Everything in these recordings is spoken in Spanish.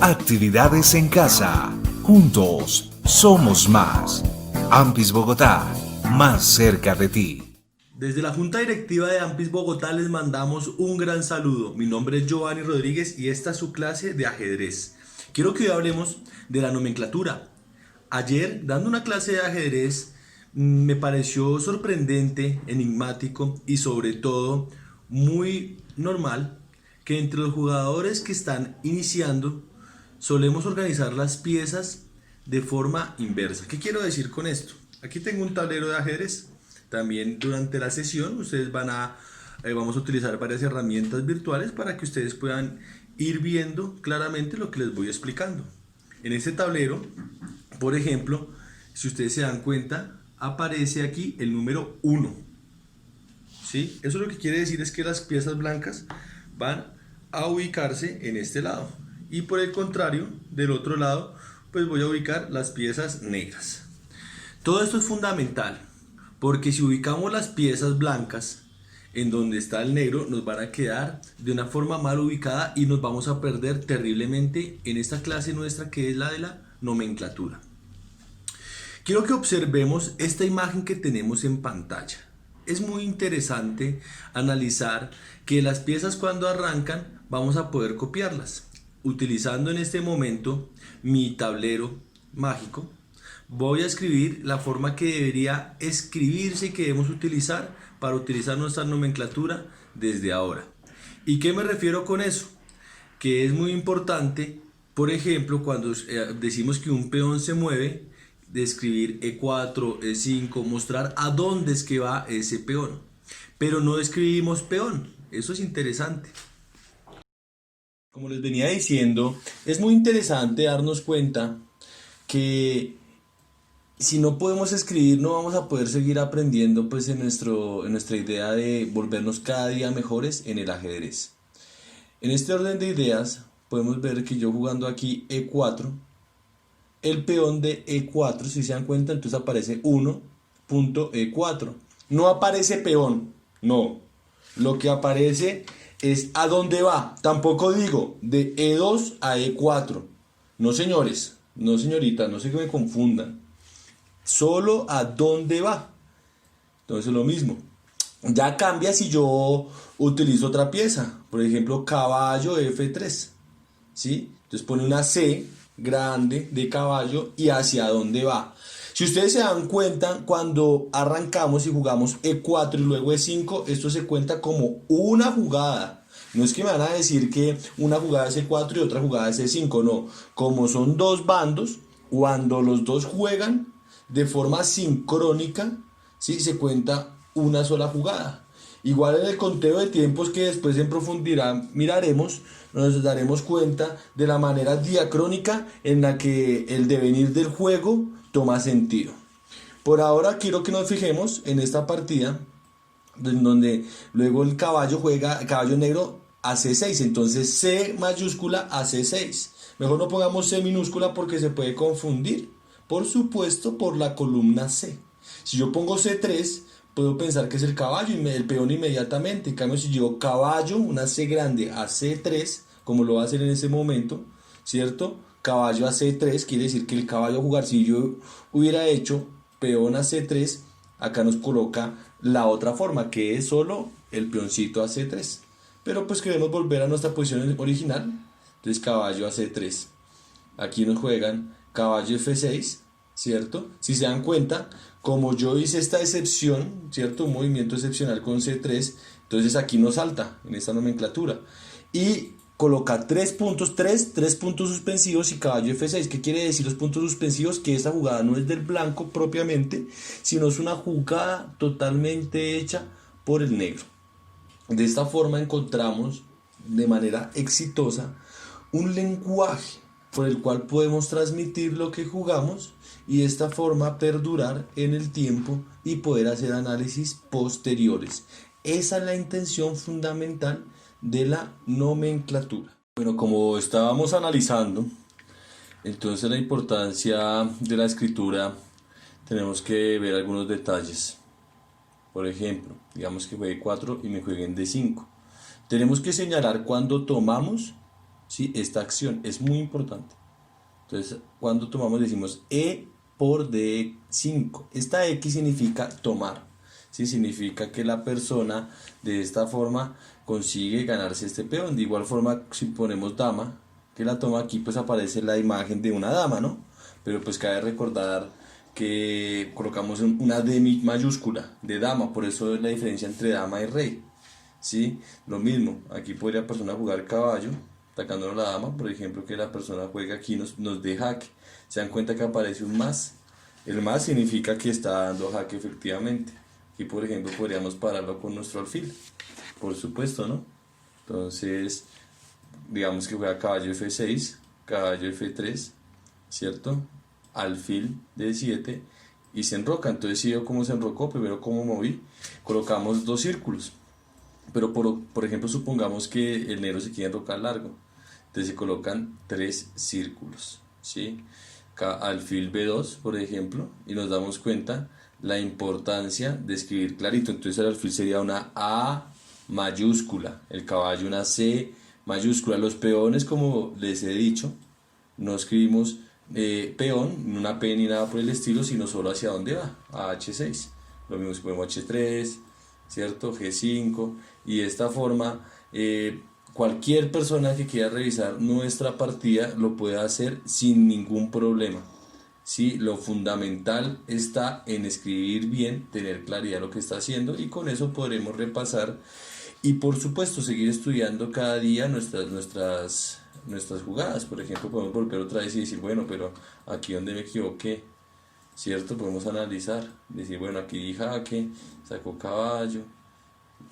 Actividades en casa. Juntos somos más. AMPIS Bogotá, más cerca de ti. Desde la Junta Directiva de AMPIS Bogotá les mandamos un gran saludo. Mi nombre es Giovanni Rodríguez y esta es su clase de ajedrez. Quiero que hoy hablemos de la nomenclatura. Ayer, dando una clase de ajedrez, me pareció sorprendente, enigmático y sobre todo muy normal que entre los jugadores que están iniciando solemos organizar las piezas de forma inversa. ¿Qué quiero decir con esto? Aquí tengo un tablero de ajedrez. También durante la sesión ustedes vamos a utilizar varias herramientas virtuales para que ustedes puedan ir viendo claramente lo que les voy explicando. En este tablero, por ejemplo, si ustedes se dan cuenta, aparece aquí el número 1. ¿Sí? Eso lo que quiere decir es que las piezas blancas van a ubicarse en este lado. Y por el contrario, del otro lado, pues voy a ubicar las piezas negras. Todo esto es fundamental, porque si ubicamos las piezas blancas en donde está el negro, nos van a quedar de una forma mal ubicada y nos vamos a perder terriblemente en esta clase nuestra que es la de la nomenclatura. Quiero que observemos esta imagen que tenemos en pantalla. Es muy interesante analizar que las piezas cuando arrancan vamos a poder copiarlas. Utilizando en este momento mi tablero mágico, voy a escribir la forma que debería escribirse y que debemos utilizar para utilizar nuestra nomenclatura desde ahora. ¿Y qué me refiero con eso? Que es muy importante, por ejemplo, cuando decimos que un peón se mueve, de escribir E4, E5, mostrar a dónde es que va ese peón. Pero no escribimos peón, eso es interesante. Como les venía diciendo, es muy interesante darnos cuenta que si no podemos escribir no vamos a poder seguir aprendiendo pues en nuestra idea de volvernos cada día mejores en el ajedrez. En este orden de ideas podemos ver que yo jugando aquí E4, el peón de E4, si se dan cuenta, entonces aparece 1.E4. No aparece peón, no. Lo que aparece es a dónde va. Tampoco digo de E2 a E4. No señores, no señoritas, no sé que me confundan. Solo a dónde va. Entonces lo mismo. Ya cambia si yo utilizo otra pieza. Por ejemplo, caballo F3. ¿Sí? Entonces pone una C grande de caballo y hacia dónde va. Si ustedes se dan cuenta, cuando arrancamos y jugamos E4 y luego E5, esto se cuenta como una jugada. No es que me van a decir que una jugada es E4 y otra jugada es E5, no. Como son dos bandos, cuando los dos juegan de forma sincrónica, ¿sí? Se cuenta una sola jugada. Igual en el conteo de tiempos que después en profundidad miraremos, nos daremos cuenta de la manera diacrónica en la que el devenir del juego toma sentido. Por ahora quiero que nos fijemos en esta partida, en donde luego el caballo juega, el caballo negro a C6, entonces C mayúscula a C6. Mejor no pongamos C minúscula porque se puede confundir, por supuesto, por la columna C. Si yo pongo C3, puedo pensar que es el caballo y el peón inmediatamente. En cambio, si yo caballo, una C grande a C3, como lo va a hacer en ese momento, ¿cierto? Caballo a C3 quiere decir que el caballo a jugar, si yo hubiera hecho peón a C3, acá nos coloca la otra forma, que es solo el peoncito a C3. Pero pues queremos volver a nuestra posición original, entonces caballo a C3. Aquí nos juegan caballo F6, ¿cierto? Si se dan cuenta, como yo hice esta excepción, ¿cierto? Un movimiento excepcional con C3, entonces aquí no salta en esta nomenclatura. Y coloca tres puntos suspensivos y caballo F6. ¿Qué quiere decir los puntos suspensivos? Que esta jugada no es del blanco propiamente, sino es una jugada totalmente hecha por el negro. De esta forma encontramos de manera exitosa un lenguaje por el cual podemos transmitir lo que jugamos y de esta forma perdurar en el tiempo y poder hacer análisis posteriores. Esa es la intención fundamental de la nomenclatura. Bueno, como estábamos analizando, entonces la importancia de la escritura, tenemos que ver algunos detalles. Por ejemplo, digamos que juegue 4 y me jueguen D5. Tenemos que señalar cuando tomamos ¿sí? Esta acción es muy importante. Entonces, cuando tomamos decimos E por D5. Esta X significa tomar, ¿sí? Significa que la persona de esta forma consigue ganarse este peón. De igual forma, si ponemos dama, que la toma aquí, pues aparece la imagen de una dama, ¿no? Pero pues cabe recordar que colocamos una D mayúscula de dama, por eso es la diferencia entre dama y rey. ¿Sí? Lo mismo, aquí podría la persona jugar caballo, atacándonos la dama, por ejemplo, que la persona juega aquí nos dé jaque. Se dan cuenta que aparece un más. El más significa que está dando jaque efectivamente. Aquí, por ejemplo, podríamos pararlo con nuestro alfil, por supuesto, ¿no? Entonces, digamos que juega caballo F6, caballo F3, ¿cierto? Alfil D7 y se enroca. Entonces, si veo cómo se enrocó, primero cómo moví, colocamos dos círculos. Pero por ejemplo, supongamos que el negro se quiere enrocar largo. Entonces se colocan tres círculos, ¿sí? Alfil B2, por ejemplo, y nos damos cuenta la importancia de escribir clarito. Entonces el alfil sería una A mayúscula, el caballo una C mayúscula. Los peones, como les he dicho, no escribimos peón, ni una P ni nada por el estilo, sino solo hacia dónde va, a H6. Lo mismo si ponemos H3, ¿cierto? G5, y de esta forma cualquier persona que quiera revisar nuestra partida lo puede hacer sin ningún problema. ¿Sí? Lo fundamental está en escribir bien, tener claridad de lo que está haciendo y con eso podremos repasar y por supuesto seguir estudiando cada día nuestras jugadas. Por ejemplo, podemos volver otra vez y decir, bueno, pero aquí donde me equivoqué, ¿cierto? Podemos analizar, decir, bueno, aquí di jaque, sacó caballo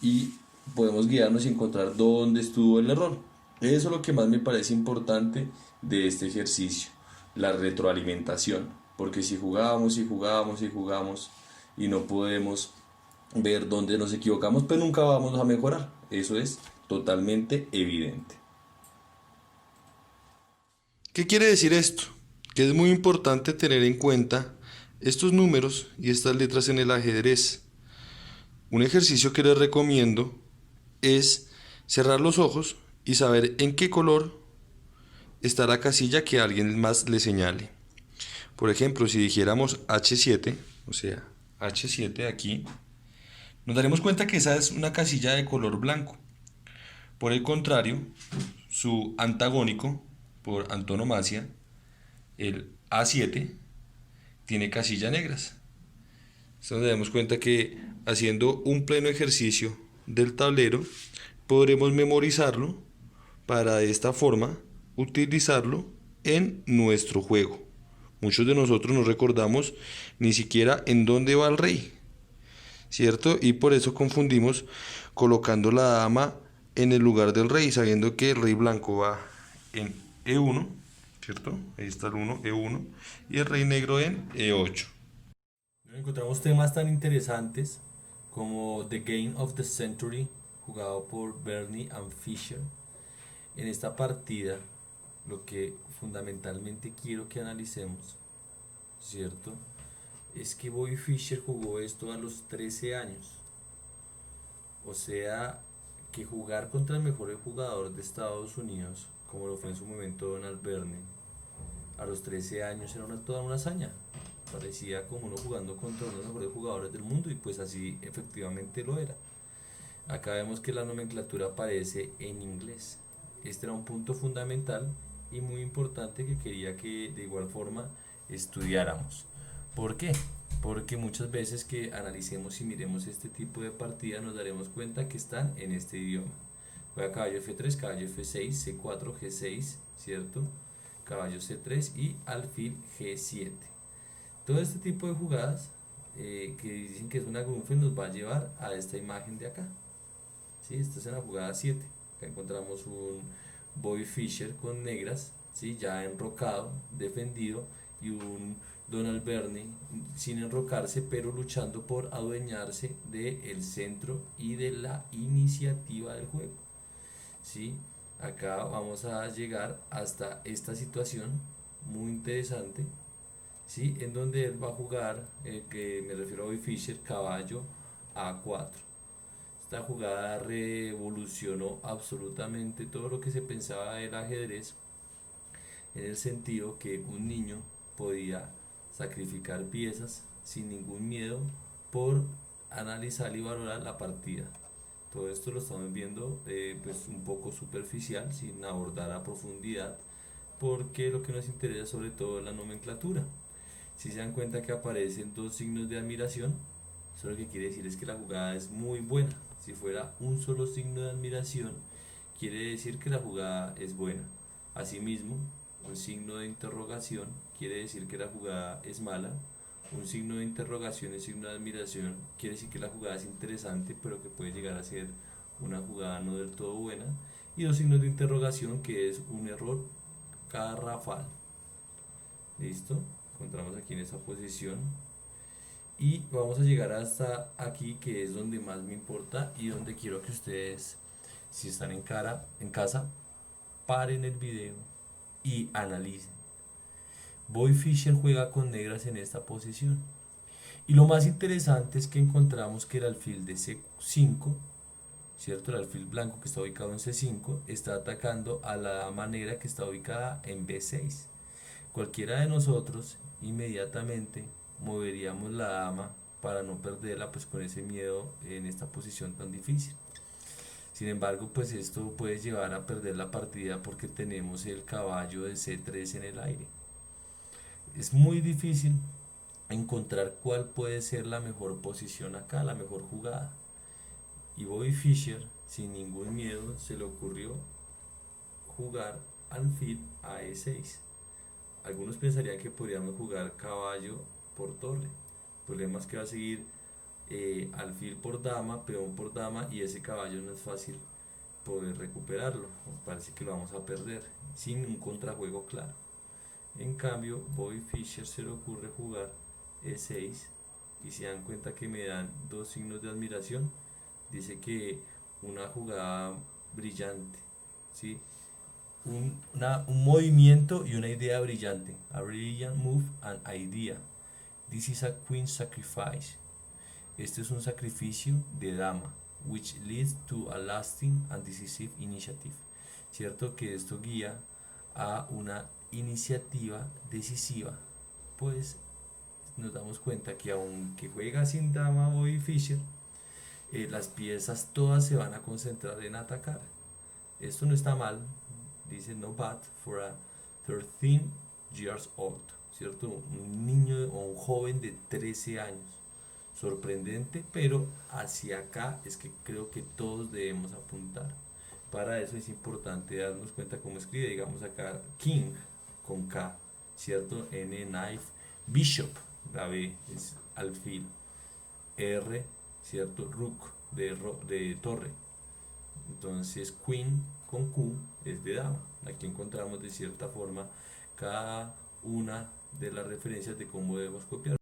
y podemos guiarnos y encontrar dónde estuvo el error. Eso es lo que más me parece importante de este ejercicio, la retroalimentación, porque si jugamos y jugamos y jugamos y no podemos ver dónde nos equivocamos, pues nunca vamos a mejorar. Eso es totalmente evidente. ¿Qué quiere decir esto? Que es muy importante tener en cuenta estos números y estas letras en el ajedrez. Un ejercicio que les recomiendo es cerrar los ojos y saber en qué color está la casilla que alguien más le señale. Por ejemplo, si dijéramos H7, o sea, H7 aquí, nos daremos cuenta que esa es una casilla de color blanco. Por el contrario, su antagónico, por antonomasia, el A7, tiene casillas negras. Entonces nos damos cuenta que haciendo un pleno ejercicio del tablero, podremos memorizarlo para de esta forma utilizarlo en nuestro juego. Muchos de nosotros no recordamos ni siquiera en dónde va el rey, ¿cierto? Y por eso confundimos colocando la dama en el lugar del rey, sabiendo que el rey blanco va en E1, ¿cierto? Ahí está el 1, E1, y el rey negro en E8. Encontramos temas tan interesantes como The Game of the Century, jugado por Bernie and Fischer. En esta partida, lo que fundamentalmente quiero que analicemos, ¿cierto? Es que Bobby Fischer jugó esto a los 13 años. O sea, que jugar contra el mejor jugador de Estados Unidos, como lo fue en su momento Donald Byrne, a los 13 años era toda una hazaña. Parecía como uno jugando contra uno de los mejores jugadores del mundo y pues así efectivamente lo era. Acá vemos que la nomenclatura aparece en inglés. Este era un punto fundamental y muy importante que quería que de igual forma estudiáramos. ¿Por qué? Porque muchas veces que analicemos y miremos este tipo de partidas nos daremos cuenta que están en este idioma. Juega caballo F3, caballo F6, C4, G6, ¿cierto? Caballo C3 y alfil G7. Todo este tipo de jugadas que dicen que es una Grunfeld nos va a llevar a esta imagen de acá. ¿Sí? Esta es en la jugada 7. Acá encontramos un Bobby Fischer con negras, ¿sí? Ya enrocado, defendido, y un Donald Byrne sin enrocarse, pero luchando por adueñarse del centro y de la iniciativa del juego. ¿Sí? Acá vamos a llegar hasta esta situación muy interesante, ¿sí? En donde él va a jugar, que me refiero a Bobby Fischer, caballo A4. esta jugada revolucionó absolutamente todo lo que se pensaba del ajedrez, en el sentido que un niño podía sacrificar piezas sin ningún miedo por analizar y valorar la partida. Todo esto lo estamos viendo pues un poco superficial, sin abordar a profundidad, porque lo que nos interesa sobre todo es la nomenclatura. Si se dan cuenta que aparecen dos signos de admiración, eso lo que quiere decir es que la jugada es muy buena. Si fuera un solo signo de admiración, quiere decir que la jugada es buena. Asimismo, un signo de interrogación quiere decir que la jugada es mala. Un signo de interrogación y signo de admiración quiere decir que la jugada es interesante, pero que puede llegar a ser una jugada no del todo buena. Y dos signos de interrogación, que es un error garrafal. ¿Listo? Encontramos aquí en esa posición. Y vamos a llegar hasta aquí, que es donde más me importa y donde quiero que ustedes, si están en casa, paren el video y analicen. Bobby Fischer juega con negras en esta posición. Y lo más interesante es que encontramos que el alfil de C5, ¿cierto? El alfil blanco que está ubicado en C5 está atacando a la dama negra que está ubicada en B6. Cualquiera de nosotros inmediatamente moveríamos la dama para no perderla, pues con ese miedo en esta posición tan difícil. Sin embargo, pues esto puede llevar a perder la partida porque tenemos el caballo de C3 en el aire. Es muy difícil encontrar cuál puede ser la mejor posición acá, la mejor jugada. Y Bobby Fischer, sin ningún miedo, se le ocurrió jugar alfil a E6. Algunos pensarían que podríamos jugar caballo por torre. El problema es que va a seguir alfil por dama, peón por dama, y ese caballo no es fácil poder recuperarlo. Parece que lo vamos a perder sin un contrajuego claro. En cambio, Bobby Fischer se le ocurre jugar E6 y se dan cuenta que me dan dos signos de admiración. Dice que una jugada brillante, ¿sí? Un movimiento y una idea brillante. A brilliant move and idea. This is a queen sacrifice. Este es un sacrificio de dama, which leads to a lasting and decisive initiative. Cierto que esto guía a una iniciativa decisiva. Pues nos damos cuenta que aunque juega sin dama Bobby Fischer, las piezas todas se van a concentrar en atacar. Esto no está mal, dice no bad for a 13 years old, ¿cierto? Un niño o un joven de 13 años. Sorprendente, pero hacia acá es que creo que todos debemos apuntar. Para eso es importante darnos cuenta cómo escribe, digamos acá, king con K, ¿cierto? N, knife, bishop, la B es alfil, R, ¿cierto? Rook de torre. Entonces queen con Q es de dama. Aquí encontramos de cierta forma cada una de las referencias de cómo debemos copiar.